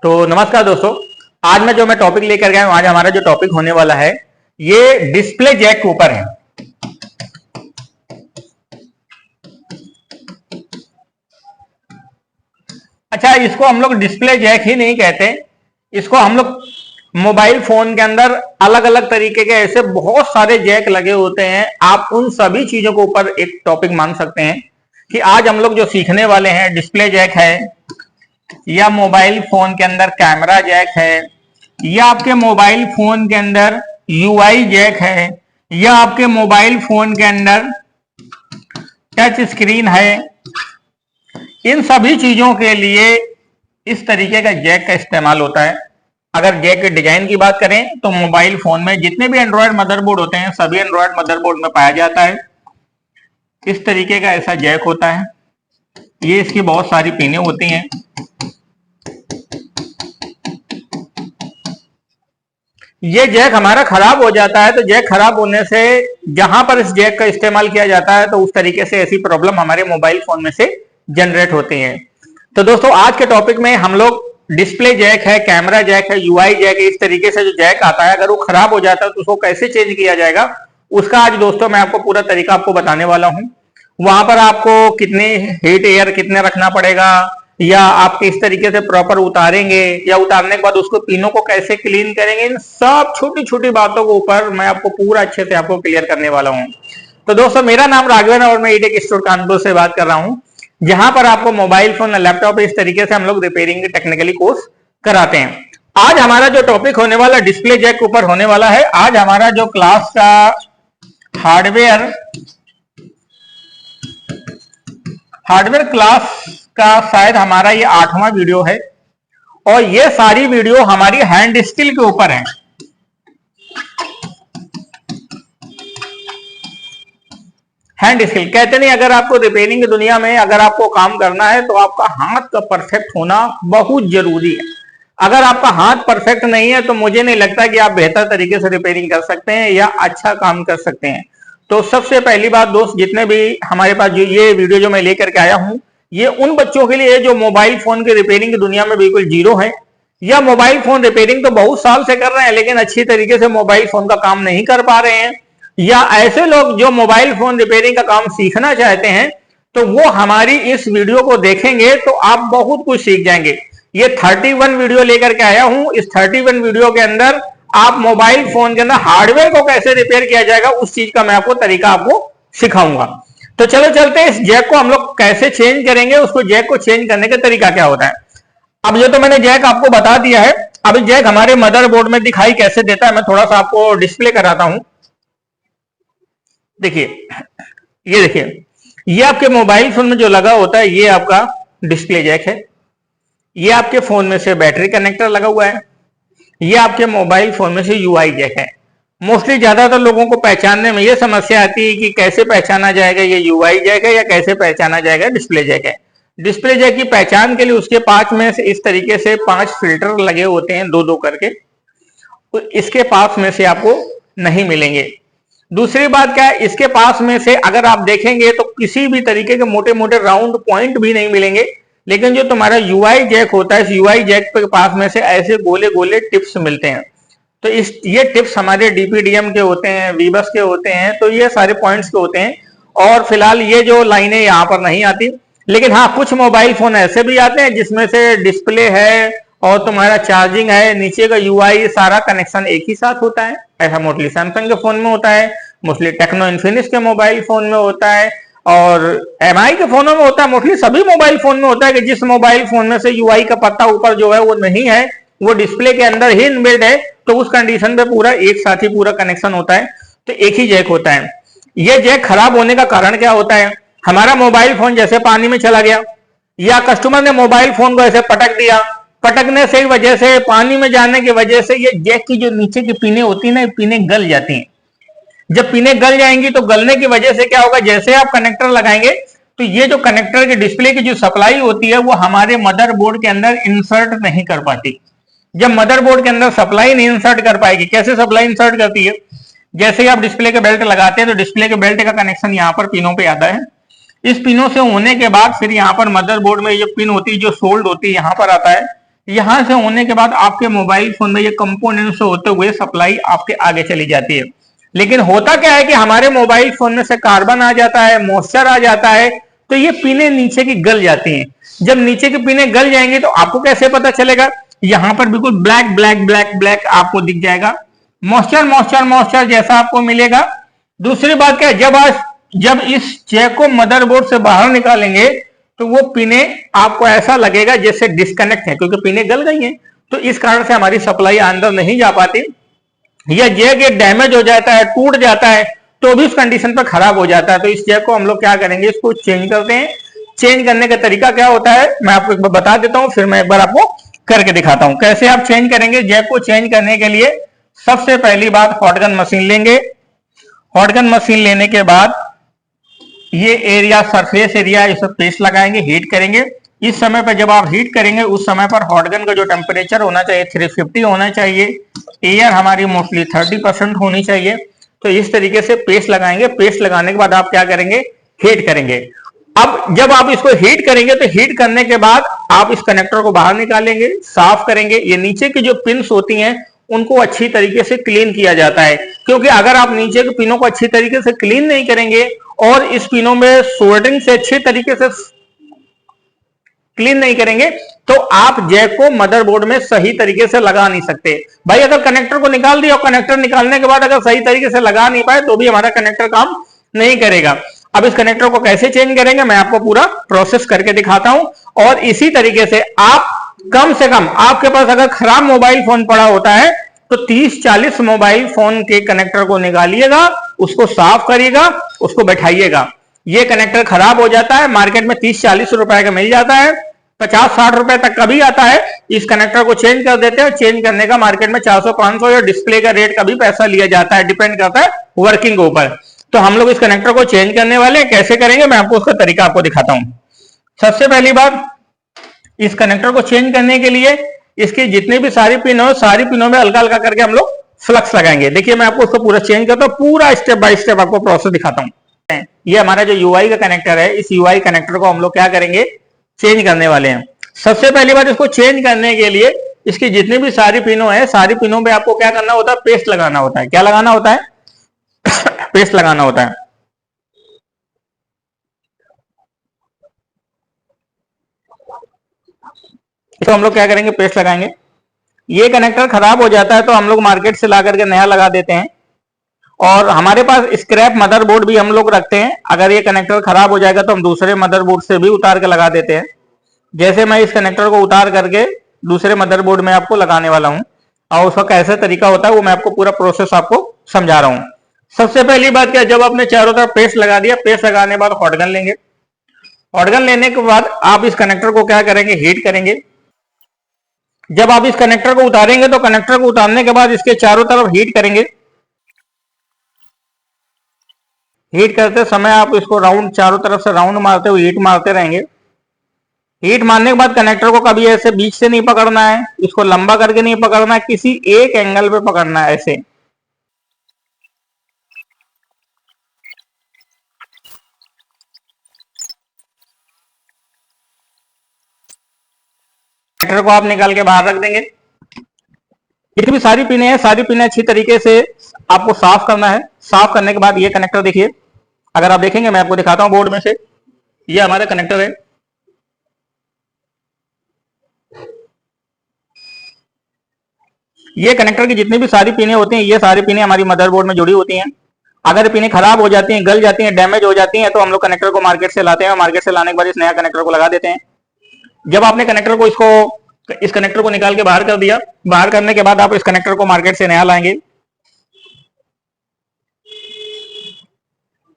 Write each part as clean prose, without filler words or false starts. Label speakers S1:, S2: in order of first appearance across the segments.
S1: तो नमस्कार दोस्तों। आज मैं टॉपिक लेकर गया हूं, आज हमारा जो टॉपिक होने वाला है ये डिस्प्ले जैक के ऊपर है। अच्छा, इसको हम लोग डिस्प्ले जैक ही नहीं कहते, इसको हम लोग मोबाइल फोन के अंदर अलग अलग तरीके के ऐसे बहुत सारे जैक लगे होते हैं। आप उन सभी चीजों के ऊपर एक टॉपिक मान सकते हैं कि आज हम लोग जो सीखने वाले हैं डिस्प्ले जैक है, या मोबाइल फोन के अंदर कैमरा जैक है, या आपके मोबाइल फोन के अंदर यूआई जैक है, या आपके मोबाइल फोन के अंदर टच स्क्रीन है। इन सभी चीजों के लिए इस तरीके का जैक का इस्तेमाल होता है। अगर जैक के डिजाइन की बात करें तो मोबाइल फोन में जितने भी एंड्रॉयड मदरबोर्ड होते हैं सभी एंड्रॉयड मदरबोर्ड में पाया जाता है। इस तरीके का ऐसा जैक होता है। ये इसकी बहुत सारी पिनें होती हैं। ये जैक हमारा खराब हो जाता है तो जैक खराब होने से जहां पर इस जैक का इस्तेमाल किया जाता है तो उस तरीके से ऐसी प्रॉब्लम हमारे मोबाइल फोन में से जनरेट होती है। तो दोस्तों आज के टॉपिक में हम लोग डिस्प्ले जैक है, कैमरा जैक है, यूआई जैक है, इस तरीके से जो जैक आता है अगर वो खराब हो जाता है तो उसको कैसे चेंज किया जाएगा उसका आज दोस्तों मैं आपको पूरा तरीका आपको बताने वाला हूं। वहां पर आपको कितने हीट एयर कितने रखना पड़ेगा, या आप किस तरीके से प्रॉपर उतारेंगे, या उतारने के बाद उसको पिनों को कैसे क्लीन करेंगे, इन सब छोटी छोटी बातों के ऊपर मैं आपको पूरा अच्छे से आपको क्लियर करने वाला हूं। तो दोस्तों मेरा नाम राघवन है और मैं ईटेक स्टोर कानपुर से बात कर रहा हूं, जहां पर आपको मोबाइल फोन लैपटॉप इस तरीके से हम लोग रिपेयरिंग टेक्निकली कोर्स कराते हैं। आज हमारा जो टॉपिक होने वाला डिस्प्ले जैक के ऊपर होने वाला है। आज हमारा जो क्लास का हार्डवेयर क्लास का शायद हमारा ये 8वां वीडियो है और ये सारी वीडियो हमारी हैंड स्किल के ऊपर है। हैंड स्किल कहते नहीं, अगर आपको रिपेयरिंग की दुनिया में अगर आपको काम करना है तो आपका हाथ का परफेक्ट होना बहुत जरूरी है। अगर आपका हाथ परफेक्ट नहीं है तो मुझे नहीं लगता कि आप बेहतर तरीके से रिपेयरिंग कर सकते हैं या अच्छा काम कर सकते हैं। तो सबसे पहली बात दोस्त, जितने भी हमारे पास जो ये वीडियो जो मैं लेकर के आया हूं ये उन बच्चों के लिए जो मोबाइल फोन की रिपेयरिंग की दुनिया में बिल्कुल जीरो है, या मोबाइल फोन रिपेयरिंग तो बहुत साल से कर रहे हैं लेकिन अच्छी तरीके से मोबाइल फोन का काम नहीं कर पा रहे हैं, या ऐसे लोग जो मोबाइल फोन रिपेयरिंग का काम सीखना चाहते हैं तो वो हमारी इस वीडियो को देखेंगे तो आप बहुत कुछ सीख जाएंगे। ये 31 वीडियो लेकर के आया हूं। इस 31 वीडियो के अंदर आप मोबाइल फोन के अंदर हार्डवेयर को कैसे रिपेयर किया जाएगा उस चीज का मैं आपको तरीका आपको सिखाऊंगा। तो चलो चलते हैं, इस जैक को हम लोग कैसे चेंज करेंगे, उसको जैक को चेंज करने का तरीका क्या होता है। अब ये तो मैंने जैक आपको बता दिया है। अब जैक हमारे मदरबोर्ड में दिखाई कैसे देता है मैं थोड़ा सा आपको डिस्प्ले कराता हूं। देखिए, ये देखिए, ये आपके मोबाइल फोन में जो लगा होता है ये आपका डिस्प्ले जैक है। ये आपके फोन में से बैटरी कनेक्टर लगा हुआ है। ये आपके मोबाइल फोन में से यूआई जैक है। मोस्टली ज्यादातर लोगों को पहचानने में ये समस्या आती है कि कैसे पहचाना जाएगा ये यूआई जैक है या कैसे पहचाना जाएगा डिस्प्ले जैक है। डिस्प्ले जैक की पहचान के लिए उसके 5 में से इस तरीके से 5 फिल्टर लगे होते हैं, 2-2 करके, तो इसके पास में से आपको नहीं मिलेंगे। दूसरी बात क्या है, इसके पास में से अगर आप देखेंगे तो किसी भी तरीके के मोटे मोटे राउंड पॉइंट भी नहीं मिलेंगे, लेकिन जो तुम्हारा यूआई जैक होता है इस यूआई जैक के पास में से ऐसे गोले गोले टिप्स मिलते हैं। तो ये टिप्स हमारे डीपीडीएम के होते हैं, वीबस के होते हैं, तो ये सारे पॉइंट्स के होते हैं। और फिलहाल ये जो लाइनें यहाँ पर नहीं आती, लेकिन हाँ कुछ मोबाइल फोन ऐसे भी आते हैं जिसमें से डिस्प्ले है और तुम्हारा चार्जिंग है, नीचे का यूआई सारा कनेक्शन एक ही साथ होता है। ऐसा मोस्टली सैमसंग के फोन में होता है, मोस्टली टेक्नो इन्फिनिक्स के मोबाइल फोन में होता है, और एमआई के फोनों में होता है। मोस्टली सभी मोबाइल फोन में होता है कि जिस मोबाइल फोन में से यूआई का पत्ता ऊपर जो है वो नहीं है, वो डिस्प्ले के अंदर ही इनबिल्ट है, तो उस कंडीशन पे पूरा एक साथ ही पूरा कनेक्शन होता है, तो एक ही जैक होता है। ये जैक खराब होने का कारण क्या होता है, हमारा मोबाइल फोन जैसे पानी में चला गया, या कस्टमर ने मोबाइल फोन को ऐसे पटक दिया, पटकने से वजह से पानी में जाने की वजह से ये जैक की जो नीचे की पिनें होती है ना, पिनें गल जाती हैं। जब पिनें गल जाएंगी तो गलने की वजह से क्या होगा, जैसे आप कनेक्टर लगाएंगे तो ये जो कनेक्टर के डिस्प्ले की जो सप्लाई होती है वो हमारे मदरबोर्ड के अंदर इंसर्ट नहीं कर पाती। जब मदरबोर्ड के अंदर सप्लाई नहीं इंसर्ट कर पाएगी, कैसे सप्लाई इंसर्ट करती है, जैसे ही आप डिस्प्ले के बेल्ट लगाते हैं तो डिस्प्ले के बेल्ट का कनेक्शन यहाँ पर पिनों पे आता है। इस पिनों से होने के बाद फिर यहाँ पर मदरबोर्ड में ये पिन होती है जो सोल्ड होती है यहाँ पर आता है। यहां से होने के बाद आपके मोबाइल फोन में ये कंपोनेंट से होते हुए सप्लाई आपके आगे चली जाती है। लेकिन होता क्या है कि हमारे मोबाइल फोन में से कार्बन आ जाता है, मॉइस्चर आ जाता है, तो ये पिने नीचे की गल जाती हैं। जब नीचे की पिने गल जाएंगे तो आपको कैसे पता चलेगा? यहां पर बिल्कुल ब्लैक ब्लैक ब्लैक ब्लैक आपको दिख जाएगा, मॉइस्चर मॉइस्चर मॉइस्चर जैसा आपको मिलेगा। दूसरी बात क्या है, जब इस जैक को मदरबोर्ड से बाहर निकालेंगे तो वो पिने आपको ऐसा लगेगा जैसे डिस्कनेक्ट है, क्योंकि पिने गल गई हैं। तो इस कारण से हमारी सप्लाई अंदर नहीं जा पाती, या जैक ये डैमेज हो जाता है, टूट जाता है, तो भी उस कंडीशन पर खराब हो जाता है। तो इस जैक को हम लोग क्या करेंगे, इसको चेंज करते हैं। चेंज करने का तरीका क्या होता है मैं आपको एक बार बता देता हूं, फिर मैं एक बार आपको करके दिखाता हूं कैसे आप चेंज करेंगे। जैक को चेंज करने के लिए सबसे पहली बात हॉटगन मशीन लेंगे। हॉटगन मशीन लेने के बाद ये एरिया सरफेस एरिया इस पर पेस्ट लगाएंगे, हीट करेंगे। इस समय पर जब आप हीट करेंगे उस समय पर हॉटगन का जो टेम्परेचर होना चाहिए 350 होना चाहिए, एयर हमारी मोस्टली 30% होनी चाहिए। तो इस तरीके से पेस्ट लगाएंगे। पेस्ट लगाने के बाद आप क्या करेंगे, हीट करेंगे। अब जब आप इसको हीट करेंगे तो हीट करने के बाद आप इस कनेक्टर को बाहर निकालेंगे, साफ करेंगे। ये नीचे की जो पिन्स होती हैं उनको अच्छी तरीके से क्लीन किया जाता है, क्योंकि अगर आप नीचे के पिनों को अच्छी तरीके से क्लीन नहीं करेंगे और इस पिनों में सोल्डरिंग से अच्छे तरीके से क्लीन नहीं करेंगे तो आप जैक को मदरबोर्ड में सही तरीके से लगा नहीं सकते। भाई अगर कनेक्टर को निकाल दिया और कनेक्टर निकालने के बाद अगर सही तरीके से लगा नहीं पाए तो भी हमारा कनेक्टर काम नहीं करेगा। अब इस कनेक्टर को कैसे चेंज करेंगे मैं आपको पूरा प्रोसेस करके दिखाता हूं। और इसी तरीके से आप कम से कम, आपके पास अगर खराब मोबाइल फोन पड़ा होता है तो 30-40 मोबाइल फोन के कनेक्टर को निकालिएगा, उसको साफ करिएगा, उसको बैठाइएगा। ये कनेक्टर खराब हो जाता है, मार्केट में 30-40 रुपए का मिल जाता है, 50-60 रुपए तक का भी आता है। इस कनेक्टर को चेंज कर देते हैं। चेंज करने का मार्केट में 400-500 या डिस्प्ले का रेट का भी पैसा लिया जाता है, डिपेंड करता है वर्किंग के ऊपर। तो हम लोग इस कनेक्टर को चेंज करने वाले हैं। कैसे करेंगे मैं आपको उसका तरीका आपको दिखाता हूं। सबसे पहली बात, इस कनेक्टर को चेंज करने के लिए इसकी जितनी भी सारी पिन हो, सारी पिनों में हल्का हल्का करके हम लोग फ्लक्स लगाएंगे। देखिए मैं आपको उसको पूरा चेंज करता हूं, पूरा स्टेप बाय स्टेप आपको प्रोसेस दिखाता हूं। ये हमारा जो यूआई का कनेक्टर है, इस यूआई कनेक्टर को हम लोग क्या करेंगे, चेंज करने वाले हैं। सबसे पहली बात, इसको चेंज करने के लिए इसकी जितनी भी सारी पिनों है, सारी पिनों पे आपको क्या करना होता है, पेस्ट लगाना होता है। क्या लगाना होता है पेस्ट लगाना होता है। इसको हम लोग क्या करेंगे, पेस्ट लगाएंगे। ये कनेक्टर खराब हो जाता है तो हम लोग मार्केट से ला करके नया लगा देते हैं। और हमारे पास स्क्रैप मदरबोर्ड भी हम लोग रखते हैं। अगर ये कनेक्टर खराब हो जाएगा तो हम दूसरे मदरबोर्ड से भी उतार के लगा देते हैं। जैसे मैं इस कनेक्टर को उतार करके दूसरे मदरबोर्ड में आपको लगाने वाला हूं, और उसका कैसे तरीका होता है वो मैं आपको पूरा प्रोसेस आपको समझा रहा हूं। सबसे पहली बात क्या, जब आपने चारों तरफ पेस्ट लगा दिया, पेस्ट लगाने के बाद हॉटगन लेंगे। हॉटगन लेने के बाद आप इस कनेक्टर को क्या करेंगे, हीट करेंगे। जब आप इस कनेक्टर को उतारेंगे तो कनेक्टर को उतारने के बाद इसके चारों तरफ हीट करेंगे। हीट करते समय आप इसको राउंड, चारों तरफ से राउंड मारते हुए हीट मारते रहेंगे। हीट मारने के बाद कनेक्टर को कभी ऐसे बीच से नहीं पकड़ना है, इसको लंबा करके नहीं पकड़ना है, किसी एक एंगल पे पकड़ना है ऐसे। कनेक्टर को आप निकाल के बाहर रख देंगे। जितनी भी सारी पिनें हैं, सारी पिनें अच्छी तरीके से आपको साफ करना है। साफ करने के बाद ये कनेक्टर देखिए, अगर आप देखेंगे मैं आपको दिखाता हूं बोर्ड में से, ये हमारा कनेक्टर है। ये कनेक्टर की जितनी भी सारी पिनें होती हैं, ये सारी पिनें हमारी मदरबोर्ड में जुड़ी होती हैं। अगर पिनें खराब हो जाती हैं, गल जाती हैं, डैमेज हो जाती हैं, तो हम लोग कनेक्टर को मार्केट से लाते हैं और मार्केट से लाने के बाद इस नया कनेक्टर को लगा देते हैं। जब आपने कनेक्टर को इस कनेक्टर को निकाल के बाहर कर दिया, बाहर करने के बाद आप इस कनेक्टर को मार्केट से नया लाएंगे।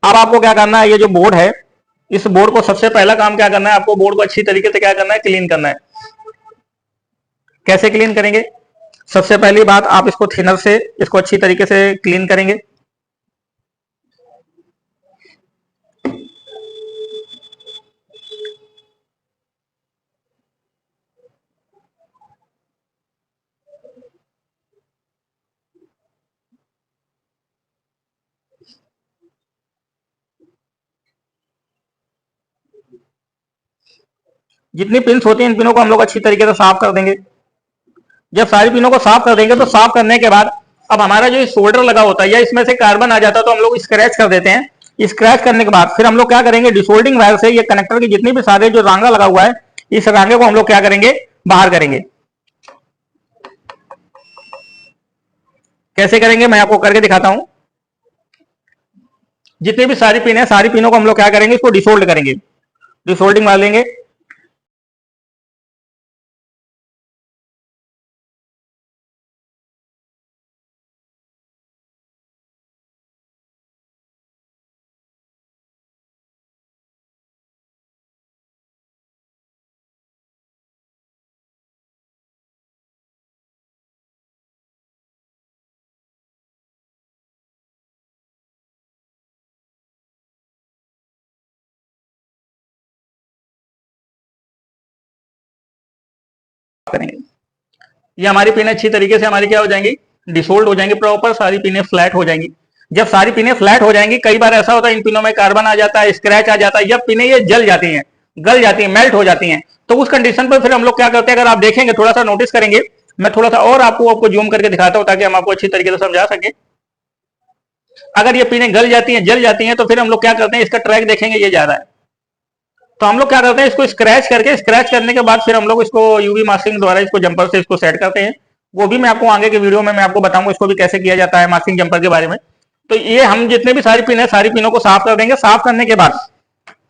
S1: अब आपको क्या करना है, ये जो बोर्ड है, इस बोर्ड को सबसे पहला काम क्या करना है, आपको बोर्ड को अच्छी तरीके से क्या करना है, क्लीन करना है। कैसे क्लीन करेंगे, सबसे पहली बात आप इसको थिनर से इसको अच्छी तरीके से क्लीन करेंगे। जितनी पिन्स होती हैं इन पिनों को हम लोग अच्छी तरीके से साफ कर देंगे। जब सारी पिनों को साफ कर देंगे तो साफ करने के बाद अब हमारा जो सोल्डर लगा होता है या इसमें से कार्बन आ जाता है तो हम लोग स्क्रैच कर देते हैं। स्क्रैच करने के बाद फिर हम लोग क्या करेंगे, डिसोल्डिंग वायर से ये कनेक्टर की जितनी भी सारे जो रांगा लगा हुआ है इस रांगे को हम लोग क्या करेंगे, बाहर करेंगे। कैसे करेंगे मैं आपको करके दिखाता हूं। जितनी भी सारी पिन है सारी पिनों को हम लोग क्या करेंगे, इसको डिसोल्ड करेंगे, डिसोल्डिंग मार लेंगे। करेंगे ये हमारी पिनें अच्छी तरीके से हमारी क्या हो जाएंगी, डिसोल्ड हो जाएंगी, प्रॉपर सारी पिनें फ्लैट हो जाएंगी। जब सारी पिनें फ्लैट हो जाएंगी, कई बार ऐसा होता है इन पिनों में कार्बन आ जाता है, स्क्रैच आ जाता है, जब पिनें ये जल जाती हैं, गल जाती हैं, मेल्ट हो जाती हैं, तो उस कंडीशन पर फिर हम लोग क्या करते हैं, अगर आप देखेंगे थोड़ा सा नोटिस करेंगे, मैं थोड़ा सा और आपको जूम करके दिखाता हूं ताकि हम आपको अच्छी तरीके से समझा सके। अगर ये पिनें गल जाती हैं, जल जाती हैं, तो फिर हम लोग क्या करते हैं, इसका ट्रैक देखेंगे ये जा रहा है, तो हम लोग क्या करते हैं, इसको स्क्रैच करके, स्क्रैच करने के बाद फिर हम लोग इसको यूवी मास्किंग द्वारा इसको जंपर से इसको सेट करते हैं। वो भी मैं आपको आगे के वीडियो में मैं आपको बताऊंगा इसको भी कैसे किया जाता है मास्किंग जंपर के बारे में। तो ये हम जितने भी सारी पिन है सारी पिनों को साफ कर देंगे। साफ करने के बाद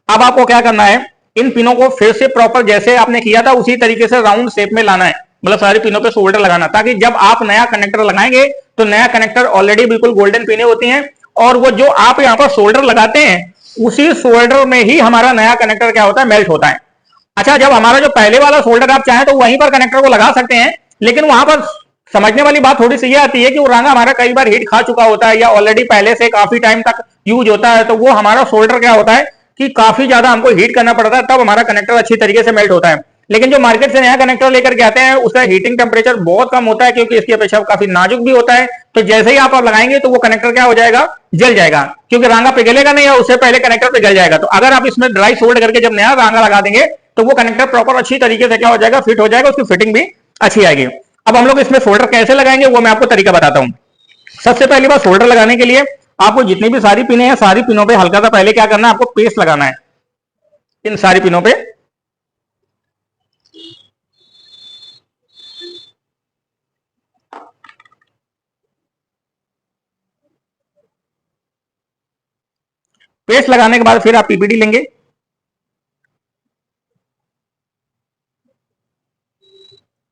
S1: अब आपको क्या करना है, इन पिनों को फिर से प्रॉपर जैसे आपने किया था उसी तरीके से राउंड शेप में लाना है, मतलब सारी पिनों पे सोल्डर लगाना, ताकि जब आप नया कनेक्टर लगाएंगे तो नया कनेक्टर ऑलरेडी बिल्कुल गोल्डन पिनें होती हैं और वो जो आप यहाँ पर सोल्डर लगाते हैं उसी सोल्डर में ही हमारा नया कनेक्टर क्या होता है, मेल्ट होता है। अच्छा, जब हमारा जो पहले वाला सोल्डर आप चाहें तो वहीं पर कनेक्टर को लगा सकते हैं, लेकिन वहां पर समझने वाली बात थोड़ी सी ये आती है कि वो रांगा हमारा कई बार हीट खा चुका होता है या ऑलरेडी पहले से काफी टाइम तक यूज होता है, तो वो हमारा सोल्डर क्या होता है कि काफी ज्यादा हमको हीट करना पड़ता है, तब हमारा कनेक्टर अच्छी तरीके से मेल्ट होता है। लेकिन जो मार्केट से नया कनेक्टर लेकर के आते हैं उसका हीटिंग टेम्परेचर बहुत कम होता है, क्योंकि इसकी अपेक्षा काफी नाजुक भी होता है, तो जैसे ही आप लगाएंगे तो वो कनेक्टर क्या हो जाएगा, जल जाएगा, क्योंकि रांगा पिघलेगा नहीं और उससे पहले कनेक्टर पिघल जाएगा। तो अगर आप इसमें ड्राई सोल्ड करके जब नया रांगा लगा देंगे तो वो कनेक्टर प्रॉपर अच्छी तरीके से क्या हो जाएगा, फिट हो जाएगा, उसकी फिटिंग भी अच्छी आएगी। अब हम लोग इसमें सोल्डर कैसे लगाएंगे वो मैं आपको तरीका बताता हूं। सबसे पहली बात, सोल्डर लगाने के लिए आपको जितनी भी सारी पिनें हैं सारी पिनों पे हल्का सा पहले क्या करना है, आपको पेस्ट लगाना है इन सारी पिनों पे। पेस्ट लगाने के बाद फिर आप पीपीडी लेंगे,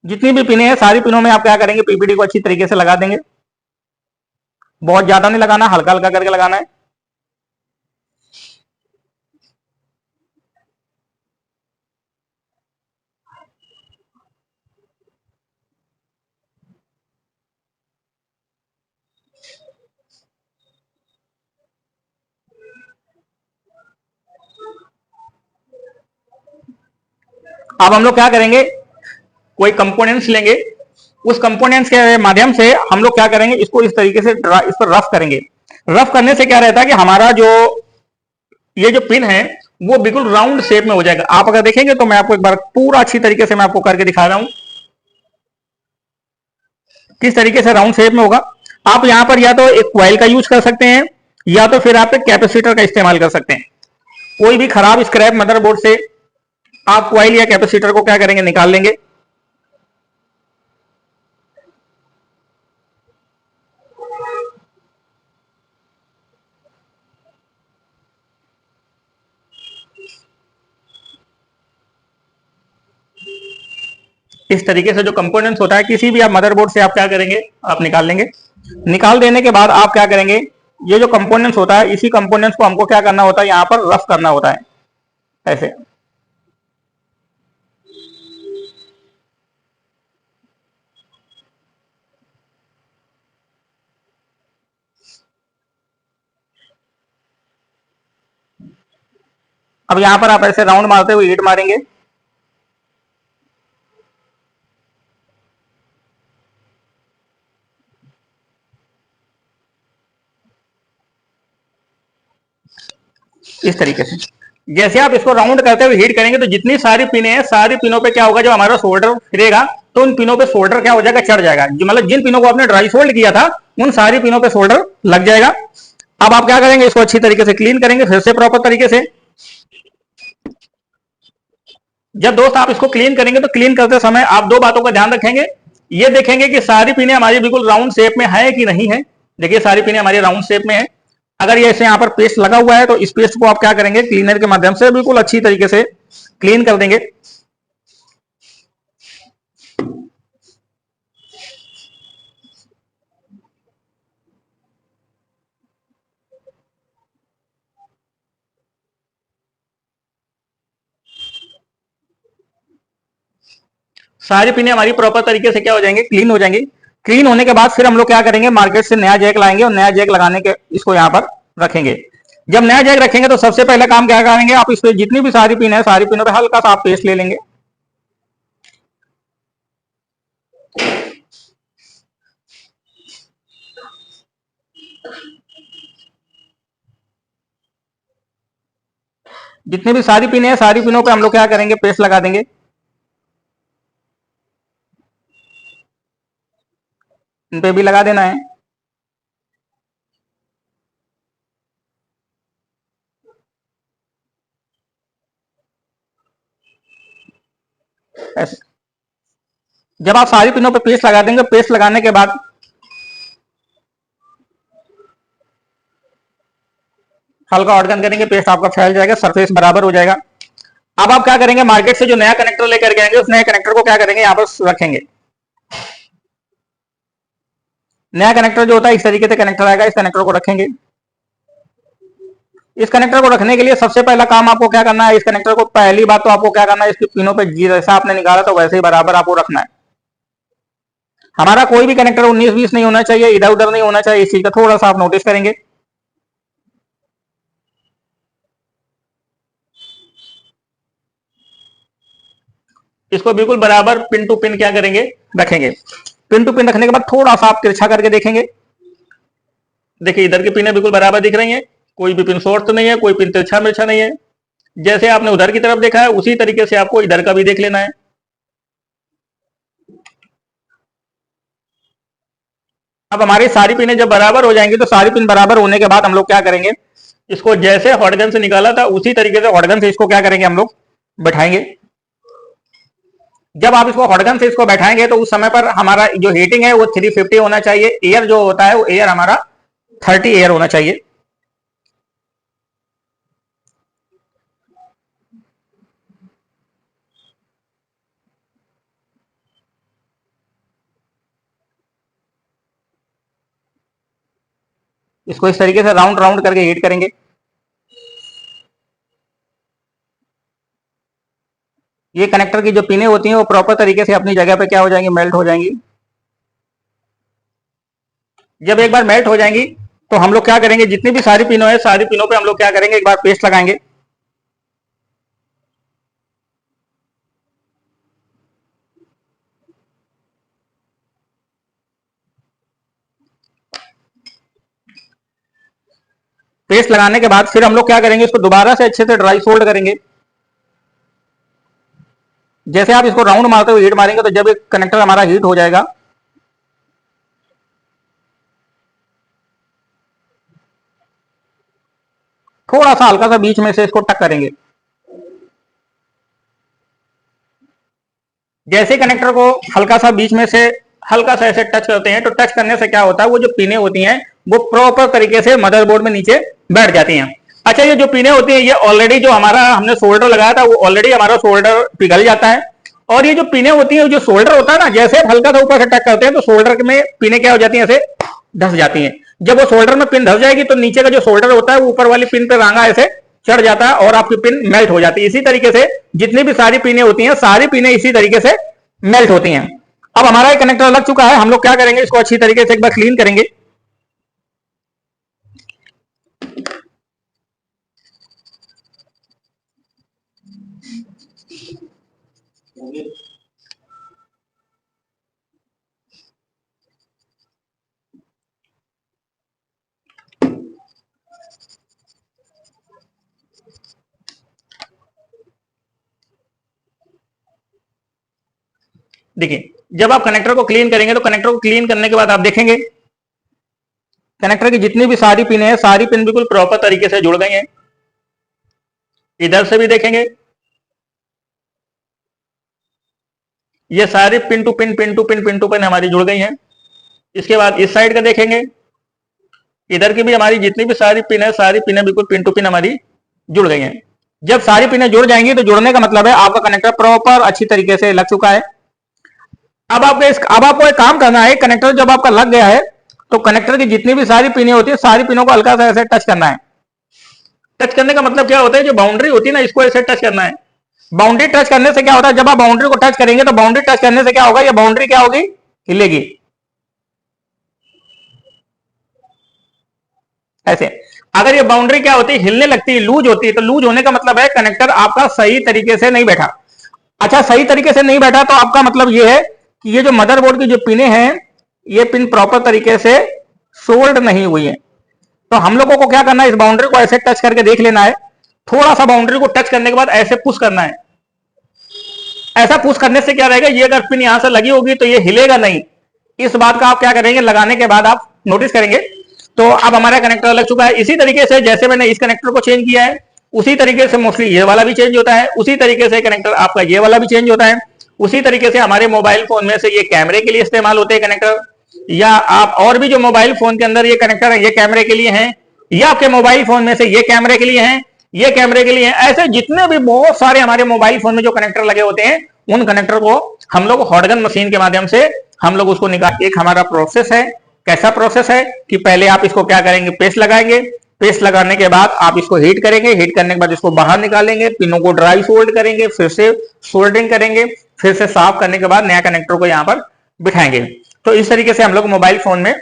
S1: जितनी भी पिनें हैं सारी पिनों में आप क्या करेंगे, पीपीडी को अच्छी तरीके से लगा देंगे। बहुत ज्यादा नहीं लगाना, हल्का हल्का करके लगाना है। अब हम लोग क्या करेंगे, कोई कंपोनेंट्स लेंगे, उस कंपोनेंट्स के माध्यम से हम लोग क्या करेंगे, इसको इस तरीके से इस पर रफ करेंगे। रफ करने से क्या रहता है कि हमारा जो ये जो पिन है वो बिल्कुल राउंड शेप में हो जाएगा। आप अगर देखेंगे तो मैं आपको एक बार पूरा अच्छी तरीके से मैं आपको करके दिखा रहा हूं किस तरीके से राउंड शेप में होगा। आप यहां पर या तो एक क्वाइल का यूज कर सकते हैं या तो फिर आप एक कैपेसिटर का इस्तेमाल कर सकते हैं। कोई भी खराब स्क्रैप मदरबोर्ड से आप क्वाइल या कैपेसिटर को क्या करेंगे, निकाल लेंगे। इस तरीके से जो कंपोनेंट्स होता है किसी भी आप मदरबोर्ड से आप क्या करेंगे, आप निकाल लेंगे। निकाल देने के बाद आप क्या करेंगे, ये जो कंपोनेंट्स होता है इसी कंपोनेंट्स को हमको क्या करना होता है, यहां पर रफ करना होता है ऐसे। अब यहां पर आप ऐसे राउंड मारते हुए हीट मारेंगे। इस तरीके से जैसे आप इसको राउंड करते हुए हीट करेंगे तो जितनी सारी पिनें हैं सारी पिनों पे क्या होगा, जो हमारा सोल्डर फिरेगा तो उन पिनों पे सोल्डर क्या हो जाएगा, चढ़ जाएगा। मतलब जिन पिनों को आपने ड्राई सोल्ड किया था उन सारी पिनों पे सोल्डर लग जाएगा। अब आप क्या करेंगे, इसको अच्छी तरीके से क्लीन करेंगे फिर से प्रॉपर तरीके से। जब दोस्त आप इसको क्लीन करेंगे तो क्लीन करते समय आप दो बातों का ध्यान रखेंगे। ये देखेंगे कि सारी पिनें हमारी बिल्कुल राउंड शेप में है कि नहीं है। देखिए सारी पिनें हमारी राउंड शेप में है। अगर ये ऐसे यहाँ पर पेस्ट लगा हुआ है तो इस पेस्ट को आप क्या करेंगे, क्लीनर के माध्यम से बिल्कुल अच्छी तरीके से क्लीन कर देंगे। सारी पिनें हमारी प्रॉपर तरीके से क्या हो जाएंगे, क्लीन हो जाएंगी। क्लीन होने के बाद फिर हम लोग क्या करेंगे, मार्केट से नया जैक लाएंगे और नया जैक लगाने के इसको यहाँ पर रखेंगे। जब नया जैक रखेंगे तो सबसे पहले काम क्या करेंगे, आप इस पे जितनी भी सारी पिन है सारी पिनों पे हल्का सा आप पेस्ट ले लेंगे। जितनी भी सारी पिन है सारी पिनों पे हम लोग क्या करेंगे, पेस्ट लगा देंगे। इन पे भी लगा देना है। ऐसे जब आप सारी पिनों पे पेस्ट लगा देंगे, पेस्ट लगाने के बाद हल्का ऑर्गन करेंगे, पेस्ट आपका फैल जाएगा, सरफेस बराबर हो जाएगा। अब आप क्या करेंगे, मार्केट से जो नया कनेक्टर लेकर के आएंगे उस नए कनेक्टर को क्या करेंगे, यहाँ पर रखेंगे। नया कनेक्टर जो होता है इस तरीके से कनेक्टर आएगा, इस कनेक्टर को रखेंगे। इस कनेक्टर को रखने के लिए सबसे पहला काम आपको क्या करना है, इस कनेक्टर को पहली बात तो आपको क्या करना है, इसकी पिनों पे जैसा आपने निकाला तो वैसे ही बराबर आपको रखना है। हमारा कोई भी कनेक्टर 19-20 नहीं होना चाहिए, इधर उधर नहीं होना चाहिए, इस चीज का थोड़ा सा आप नोटिस करेंगे। इसको बिल्कुल बराबर पिन टू पिन क्या करेंगे, रखेंगे। पिन टू पिन रखने के बाद थोड़ा सा आप तिरछा करके देखेंगे। देखिए इधर की पिनें बिल्कुल बराबर दिख रही हैं, कोई भी पिन शॉर्ट तो नहीं है, कोई पिन तिरछा मिर्छा नहीं है। जैसे आपने उधर की तरफ देखा है उसी तरीके से आपको इधर का भी देख लेना है। अब हमारी सारी पिनें जब बराबर हो जाएंगी तो सारी पिन बराबर होने के बाद हम लोग क्या करेंगे, इसको जैसे हॉटगन से निकाला था उसी तरीके से हॉटगन से इसको क्या करेंगे, हम लोग बैठाएंगे। जब आप इसको हॉटगन से इसको बैठाएंगे तो उस समय पर हमारा जो हीटिंग है वो 350 होना चाहिए। एयर जो होता है वो एयर हमारा 30 एयर होना चाहिए। इसको इस तरीके से राउंड राउंड करके हीट करेंगे। ये कनेक्टर की जो पिनें होती हैं वो प्रॉपर तरीके से अपनी जगह पे क्या हो जाएंगी, मेल्ट हो जाएंगी। जब एक बार मेल्ट हो जाएंगी तो हम लोग क्या करेंगे, जितनी भी सारी पिनों है सारी पिनों पे हम लोग क्या करेंगे, एक बार पेस्ट लगाएंगे। पेस्ट लगाने के बाद फिर हम लोग क्या करेंगे, इसको दोबारा से अच्छे से ड्राई सोल्ड करेंगे। जैसे आप इसको राउंड मारते हुए हीट मारेंगे तो जब एक कनेक्टर हमारा हीट हो जाएगा थोड़ा सा हल्का सा बीच में से इसको टक करेंगे। जैसे कनेक्टर को हल्का सा बीच में से हल्का सा ऐसे टच करते हैं तो टच करने से क्या होता है, वो जो पिनें होती हैं वो प्रॉपर तरीके से मदरबोर्ड में नीचे बैठ जाती हैं। अच्छा ये जो पिनें होती हैं ये ऑलरेडी जो हमारा हमने सोल्डर लगाया था वो ऑलरेडी हमारा सोल्डर पिघल जाता है। और ये जो पिनें होती हैं, जो सोल्डर होता है ना, जैसे हल्का सा ऊपर से टच करते हैं तो सोल्डर में पिनें क्या हो जाती हैं, ऐसे धस जाती हैं। जब वो सोल्डर में पिन धस जाएगी तो नीचे का जो सोल्डर होता है वो ऊपर वाली पिन पे रांगा ऐसे चढ़ जाता है और आपकी पिन मेल्ट हो जाती है। इसी तरीके से जितनी भी सारी पिनें होती हैं सारी पिनें इसी तरीके से मेल्ट होती हैं। अब हमारा एक कनेक्टर लग चुका है, हम लोग क्या करेंगे, इसको अच्छी तरीके से एक बार क्लीन करेंगे। देखिए जब आप कनेक्टर को क्लीन करेंगे तो कनेक्टर को क्लीन करने के बाद आप देखेंगे कनेक्टर की जितनी भी सारी पिन है, सारी पिन बिल्कुल प्रॉपर तरीके से जुड़ गई हैं। इधर से भी देखेंगे, ये सारी pin to pin pin to pin pin to pin हमारी जुड़ गई हैं। इसके बाद इस साइड का देखेंगे, इधर की भी हमारी जितनी भी सारी पिन है, सारी पिनें बिल्कुल पिन टू पिन हमारी जुड़ गई हैं। जब सारी पिनें जुड़ जाएंगी तो जुड़ने का मतलब है आपका कनेक्टर प्रॉपर अच्छी तरीके से लग चुका है। अब आपको एक काम करना है, कनेक्टर जब आपका लग गया है तो कनेक्टर की जितनी भी सारी पिनें होती है, सारी पिनों को हल्का सा ऐसे टच करना है। टच करने का मतलब क्या होता है, जो बाउंड्री होती है ना, इसको ऐसे टच करना है। बाउंड्री टच करने से क्या होता है, जब आप बाउंड्री को टच करेंगे तो बाउंड्री टच करने से क्या होगा, ये बाउंड्री क्या होगी, हिलेगी ऐसे। अगर ये बाउंड्री क्या होती है, हिलने लगती है, लूज होती है, तो लूज होने का मतलब है कनेक्टर आपका सही तरीके से नहीं बैठा। अच्छा, सही तरीके से नहीं बैठा तो आपका मतलब ये है कि ये जो मदरबोर्ड की जो पिनें हैं, ये पिन प्रॉपर तरीके से सोल्ड नहीं हुई है। तो हम लोगों को क्या करना है, इस बाउंड्री को ऐसे टच करके देख लेना है। थोड़ा सा बाउंड्री को टच करने के बाद ऐसे पुश करना है। ऐसा पुश करने से क्या रहेगा, ये अगर पिन यहां से लगी होगी तो ये हिलेगा नहीं। इस बात का आप क्या करेंगे, लगाने के बाद आप नोटिस करेंगे। तो अब हमारा कनेक्टर लग चुका है। इसी तरीके से जैसे मैंने इस कनेक्टर को चेंज किया है, उसी तरीके से मोस्टली ये वाला भी चेंज होता है। उसी तरीके से कनेक्टर आपका ये वाला भी चेंज होता है। उसी तरीके से हमारे मोबाइल फोन में से ये कैमरे के लिए इस्तेमाल होते हैं कनेक्टर, या आप और भी जो मोबाइल फोन के अंदर ये कनेक्टर है, ये कैमरे के लिए हैं, या आपके मोबाइल फोन में से ये कैमरे के लिए हैं, ये कैमरे के लिए हैं। ऐसे जितने भी बहुत सारे हमारे मोबाइल फोन में जो कनेक्टर लगे होते हैं, उन कनेक्टर को हम लोग हॉटगन मशीन के माध्यम से हम लोग उसको निकाल। एक हमारा प्रोसेस है, कैसा प्रोसेस है कि पहले आप इसको क्या करेंगे, पेस्ट लगाएंगे। पेस्ट लगाने के बाद आप इसको हीट करेंगे। हीट करने के बाद इसको बाहर निकालेंगे, पिनों को ड्राई सोल्ड करेंगे, फिर से सोल्डरिंग करेंगे, फिर से साफ करने के बाद नया कनेक्टर को यहाँ पर बिठाएंगे। तो इस तरीके से हम लोग मोबाइल फोन में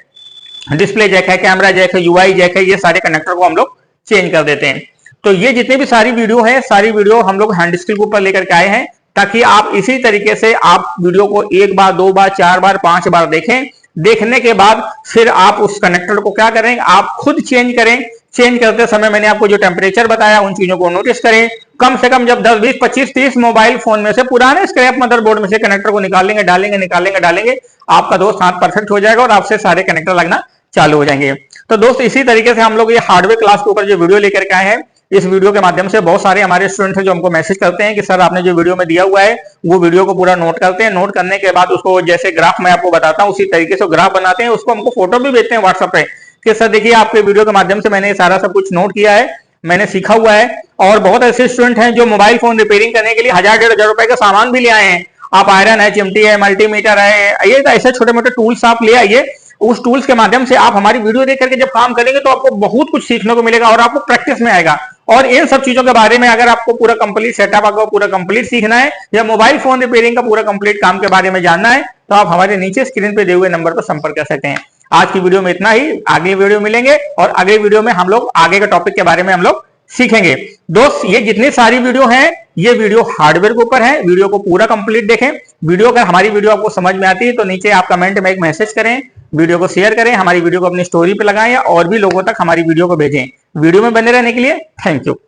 S1: डिस्प्ले जैक है, कैमरा जैक है, यूआई जैक है, ये सारे कनेक्टर को हम लोग चेंज कर देते हैं। तो ये जितने भी सारी वीडियो है, सारी वीडियो हम लोग हैंड स्किल के ऊपर लेकर के आए हैं, ताकि आप इसी तरीके से आप वीडियो को 1 बार 2 बार 4 बार 5 बार देखें। देखने के बाद फिर आप उस कनेक्टर को क्या करें, आप खुद चेंज करें। चेंज करते समय मैंने आपको जो टेम्परेचर बताया, उन चीजों को नोटिस करें। कम से कम जब 10 20 25 30 मोबाइल फोन में से पुराने स्क्रैप मदरबोर्ड में से कनेक्टर को निकालेंगे, डालेंगे, निकालेंगे, डालेंगे, आपका दोस्त हाथ परफेक्ट हो जाएगा और आपसे सारे कनेक्टर लगना चालू हो जाएंगे। तो दोस्त, इसी तरीके से हम लोग ये हार्डवेयर क्लास के ऊपर जो वीडियो लेकर के आए हैं, इस वीडियो के माध्यम से बहुत सारे हमारे स्टूडेंट हैं जो हमको मैसेज करते हैं कि सर आपने जो वीडियो में दिया हुआ है वो वीडियो को पूरा नोट करते हैं। नोट करने के बाद उसको जैसे ग्राफ मैं आपको बताता हूँ उसी तरीके से ग्राफ बनाते हैं, उसको हमको फोटो भी भेजते हैं व्हाट्सएप पे कि सर देखिए आपके वीडियो के माध्यम से मैंने सारा सब कुछ नोट किया है, मैंने सीखा हुआ है। और बहुत ऐसे स्टूडेंट हैं जो मोबाइल फोन रिपेयरिंग करने के लिए 1000-1500 रुपए का सामान भी ले आए हैं। आप आयरन है, चिमटी है, मल्टीमीटर है, ये ऐसे छोटे मोटे टूल्स आप ले आइए। उस टूल्स के माध्यम से आप हमारी वीडियो देख करके जब काम करेंगे तो आपको बहुत कुछ सीखने को मिलेगा और आपको प्रैक्टिस में आएगा। और इन सब चीजों के बारे में अगर आपको पूरा कंप्लीट सेटअप, आपको पूरा कंप्लीट सीखना है या मोबाइल फोन रिपेयरिंग का पूरा कंप्लीट काम के बारे में जानना है, तो आप हमारे नीचे स्क्रीन पे दिए हुए नंबर पर संपर्क कर सकते हैं। आज की वीडियो में इतना ही, अगली वीडियो मिलेंगे और अगले वीडियो में हम लोग आगे के टॉपिक के बारे में हम लोग सीखेंगे। दोस्त, ये जितनी सारी वीडियो हैं, ये वीडियो हार्डवेयर के ऊपर है। वीडियो को पूरा कंप्लीट देखें। वीडियो अगर हमारी वीडियो आपको समझ में आती है तो नीचे आप कमेंट में एक मैसेज करें, वीडियो को शेयर करें, हमारी वीडियो को अपनी स्टोरी पे लगाएं और भी लोगों तक हमारी वीडियो को भेजें। वीडियो में बने रहने के लिए थैंक यू।